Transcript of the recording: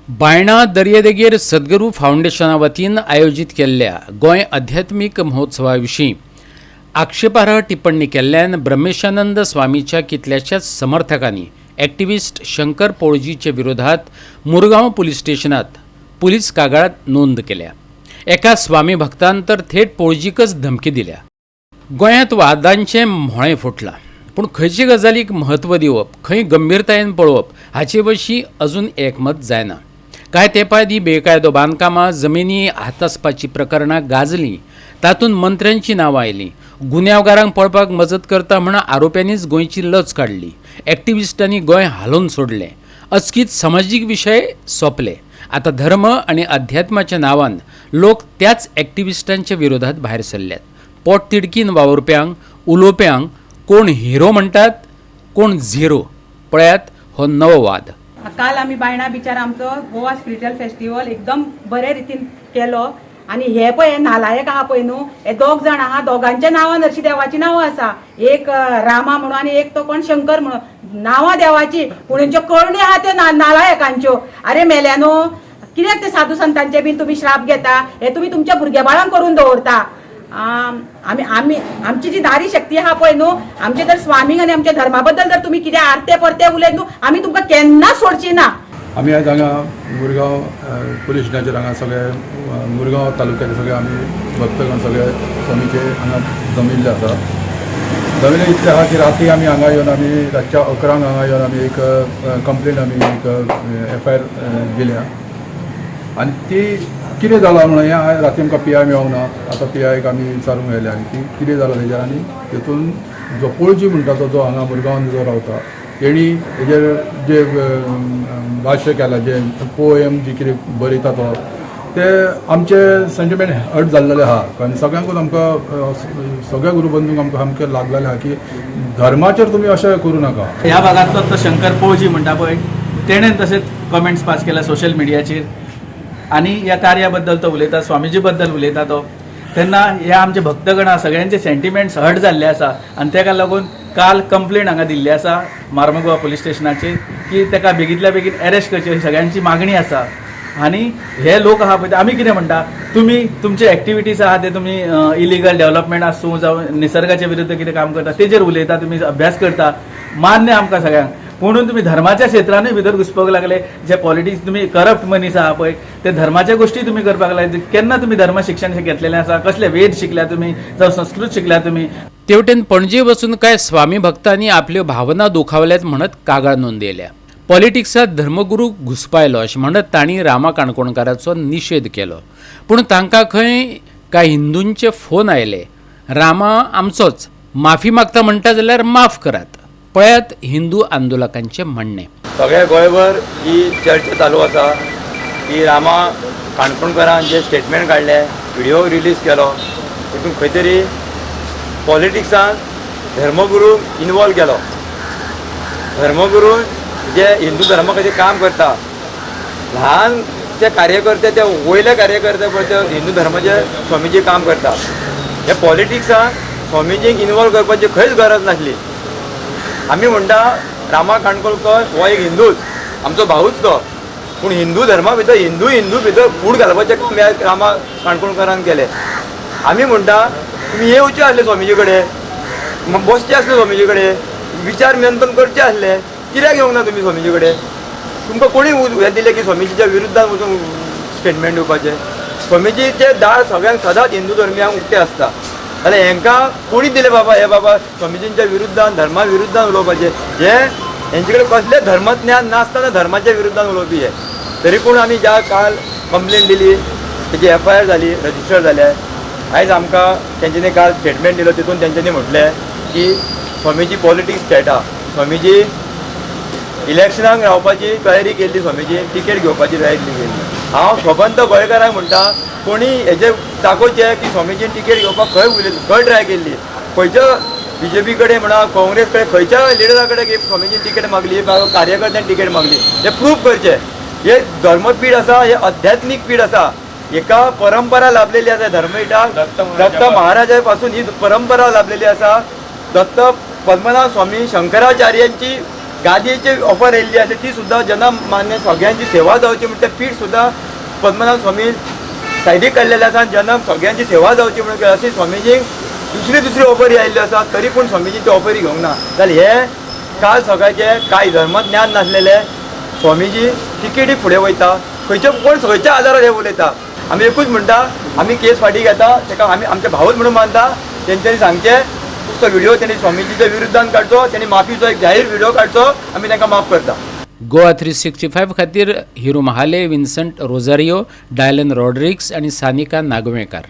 बायणा दर्यादेगेर सद्गुरू फाउंडेशना वतीन आयोजित केल्ल्या गोंय अध्यात्मीक महोत्सवाविशीं आक्षेपार्ह टिप्पणी केल्ल्यान ब्रह्मेशानंद स्वामीच्या कितल्याशाच समर्थकांनी एक्टिव्हिस्ट शंकर पोळजीचे विरोधात मुरगांव पुलीस स्टेशनात पुलीस कागाळात नोंद केल्या। एका स्वामी भक्तान तर थेट पोळजीकच धमकी दिल्या। गोंयांत वादांचें म्होळें फुटलां, पूण खंयचे गजालीक म्हत्व दिवप, खंय गंभीरतायेन पळोवप हाचे विशीं अजून एकमत जायना। कांय तेंपादी बेकायदो बांदकामां, जमिनी हातासपाची प्रकरणां गाजलीं, तातूंत मंत्र्यांची नांवां आयलीं। गुन्यांवकारांक पळपाक मजत करता म्हण आरोप्यांनीच गोंयची लज काडली। एक्टिव्हिस्टांनी गोंय हालोवन सोडलें। अचकीत समाजीक विशय सोंपले। आतां धर्म आनी अध्यात्माच्या नांवान लोक त्याच एक्टिव्हिस्टांच्या विरोधात भायर सरल्यात। पोट तिडकीन वावुरप्यांक, उलोवप्यांक कोण हिरो म्हणटात, कोण झिरो। पळयात हो नवो वाद। काल आम्ही बायणा बिचार आमचो गोवा स्पिरिच्युअल फेस्टिवल एकदम बरे रितीन केलो। आणि हे पळय नालायक आहा पळय न्हू, हे दोग जाण आहा, दोगांच्या नांवान हरशीं देवाची नांवां आसा। एक रामा म्हणून आणि एक तो कोण शंकर म्हणून। नांवां देवाची पूण हेंच्यो करणी आहा त्यो नालायकांच्यो। अरे मेल्यानो, कित्याक ते साधू संतांचे बीन तुम्ही श्राप घेता? हे तुम्ही तुमच्या भुरग्या बाळांक करून दवरता। आमची जी नारी शक्ती आहा पळय न्हू, आमचे जर स्वामीक आनी आमच्या धर्मा बद्दल जर तुम्ही कितें आरते परते उलयत न्हू, आमी तुमकां केन्ना सोडची ना। आमी आज हांगा मुरगांव पुलीस स्टेशनाचेर हांगा सगळे मुरगांव तालुक्याचे सगळे आमी भक्तगण सगळे स्वामीचे हांगा जमिल्ले आसा। जमिल्ले इतले आहा की राती आमी हांगा येवन आमी रातच्या 11 हांगा येवन आमी एक कंप्लेंट आमी एक FIR दिल्या। आनी ती कितें जालां म्हणून हें राती आमकां PI मेळोंक ना। आतां PIक आमी विचारूंक गेले आनी ती कितें जालां तेजेर। आनी तेतून जो पोळजी म्हणटा तो जो हांगा मुरगांवान जो रावता तेणी हेजेर जे भाश्य केलां, जे पोएम जी कितें बरयता तो ते आमचे सेंटिमेंट हर्ट जाल्लेले आहा। कारण सगळ्यांकूच आमकां सगळ्या गुरुबंधूंक आमकां सामकें लागलेलें आहा की धर्माचेर तुमी अशें करूं नाका। ह्या भागांतलो तो शंकर पोळजी म्हणटा पळय, तेणें तशेंच कमेंट्स पास केला सोशल मिडियाचेर। आनी ह्या कार्या बद्दल तो उलयता, स्वामीजी बद्दल उलयता तो, तेन्ना ह्या आमचे भक्तगण आहा सगळ्यांचे सेंटिमेंट्स हर्ट जाल्ले आसा। आनी ताका लागून काल कंप्लेंट हांगा दिल्ली आसा मार्मुगांव पुलीस स्टेशनाचेर की ताका बेगींतल्या बेगीन अरेस्ट करची अशी सगळ्यांची मागणी आसा। आनी हे लोक आहा पळय आमी कितें म्हणटा, तुमी तुमचे एक्टिविटीज आहा ते तुमी इलिगल डेव्हलपमेंट आसूं जावं निसर्गाच्या विरुद्ध कितें काम करता तेजेर उलयता, तुमी अभ्यास करता, मान्य आमकां सगळ्यांक। म्हणून तुम्ही धर्माच्या क्षेत्रानूय भितर घुसपाक लागले। जे पॉलिटिक्स तुम्ही करप्ट मनीस आहा पळय ते धर्माच्या गोष्टी तुम्ही करपाक लागले। केन्ना तुम्ही धर्म शिक्षण घेतलेलें आसा? कसले वेद शिकल्या तुम्ही जावं संस्कृत शिकल्या तुम्ही? तेवटेन पणजे वचून काय स्वामी भक्तांनी आपल्यो भावना दुखावल्यात म्हणत कागाळ नोंदयल्या। पॉलिटिक्सात धर्मगुरू घुसपायलो अशें म्हणत तांणी रामा काणकोणकाराचो निशेध केलो। पूण तांकां खंय काय हिंदूंचे फोन आयले, रामा आमचोच, माफी मागता म्हणटा जाल्यार माफ करात। पळयात हिंदू आंदोलकांचे म्हणणे। सगळ्या गोंयभर ही चर्चा चालू आसा की रामा काणकोणकारान जे स्टेटमेंट काडले, व्हिडिओ रिलीज केलो, तितून खंय तरी पॉलिटिक्सान धर्मगुरू इनवॉल्व केलो। धर्मगुरू जे हिंदू धर्मा खातीर काम करता, ल्हान ते कार्यकर्ते, ते वयले कार्यकर्ते पळय ते हिंदू धर्माचे स्वामीजी काम करता, हे पॉलिटिक्सान स्वामीजीक इनवॉल्व करपाची खंयच गरज नासली। आमी म्हणटा रामा काणकोणकर हो एक हिंदूच, आमचो भाऊच तो, पूण हिंदू धर्मा भितर हिंदू भितर फूट घालपाचें काम रामा काणकोणकरान केलें। आमी म्हणटा तुमी येवचे आसले स्वामीजी कडेन, बसचे आसले स्वामीजी कडेन, विचार मंथन करचे आसले, कित्याक येवंक ना तुमी स्वामीजी कडेन? तुमकां कोणी हें दिलें की स्वामीजीच्या विरुद्धान वचून स्टेटमेंट दिवपाचें? स्वामीजीचे दार सगळ्यांक सदांच हिंदू धर्मियांक उक्ते आसता, जाल्यार हेंकां कोणी दिलें बाबा हे बाबा स्वामीजींच्या विरुद्धान धर्मा विरुद्धान उलोवपाचें? हे हेंचे कडेन कसलें धर्मज्ञान नासतना धर्माच्या विरुद्धान उलोवपी हे। तरी पूण आमी ज्या काल कंप्लेंट दिली तेजी FIR जाली, रजिस्टर जाल्या। आयज आमकां तेंच्यांनी काल स्टेटमेंट दिलो, तितून तेंच्यांनी म्हटलें की स्वामीजी पॉलिटिक्स खेळटा, स्वामीजी इलेक्शनाक रावपाची तयारी केल्ली, स्वामीजी टिकेट घेवपाची तयारी केल्ली। हांव स्वपंत गोंयकारांक म्हणटा कोणी हेजे दाखोवचें की स्वामीजीन टिकेट घेवपाक खंय ट्राय केल्ली, खंयच्या BJP कडेन म्हणा, काँग्रेस कडेन, खंयच्या लिडरा कडेन स्वामीजीन टिकेट मागली, कार्यकर्त्यांनी टिकेट मागली, हे प्रूफ करचें। हे धर्मपीठ आसा, हे अध्यात्मीक पीठ आसा, एका परंपरा लाभलेली आसा। धर्मपीठाक दत्त महाराजा पासून ही परंपरा लाभलेली आसा। दत्त पद्मनाभ स्वामी शंकराचार्यांची गादयेची ऑफर येयल्ली आसा ती सुद्दां जेन्ना मान्य सगळ्यांची सेवा जावची म्हणटा तें पीठ सुद्दां पद्मनाभ स्वामी सायडीक काडलेलें आसा जेन्ना सगळ्यांची सेवा जावची म्हणून अशी स्वामीजीक दुसरी ऑफरी आयिल्ल्यो आसा तरी पूण स्वामीजी ती ऑफरी घेवंक ना जाल्यार हे काल सकाळचे कांय धर्मज्ञान नासलेले स्वामीजी टिकेटीक फुडें वयता खंयच्या आदारार हे उलयता आमी एकूच म्हणटा आमी केस फाटीं घेता ताका आमी आमचे भावच म्हणून मानता तेंच्यांनी सांगचें तो व्हिडिओ त्यांनी स्वामीजीच्या विरुद्धान काडचो त्यांनी माफीचो एक जाहीर व्हिडिओ काडचो आमी तांकां माफ करता. गोवा 365 खातीर हिरू महाले, विन्संट रोझारियो, डायलन रॉड्रिग्स आनी सानिका नागवेकर.